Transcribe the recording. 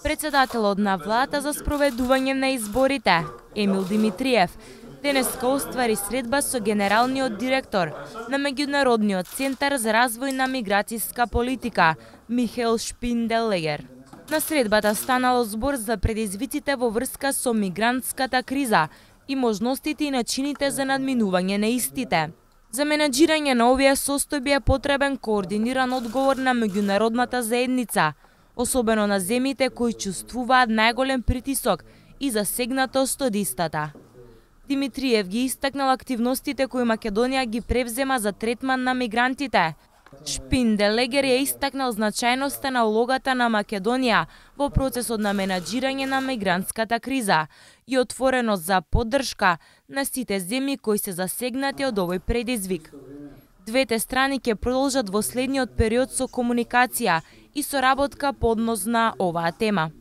Председателот на владата за спроведување на изборите, Емил Димитриев, денеска оствари средба со генералниот директор на Меѓународниот центар за развој на миграцијска политика, Михаел Шпинделегер. На средбата станало збор за предизвиците во врска со мигрантската криза и можностите и начините за надминување на истите. За менаџирање на овие состојби е потребен координиран одговор на меѓународната заедница, особено на земјите кои чувствуваат најголем притисок и засегнатост од истата. Димитриев ги истакнал активностите кои Македонија ги превзема за третман на мигрантите. Шпинделегер ја истакнал значајноста на улогата на Македонија во процесот на менаџирање на мигрантската криза и отвореност за поддршка на сите земји кои се засегнати од овој предизвик. Двете страни ќе продолжат во следниот период со комуникација и соработка по однос на оваа тема.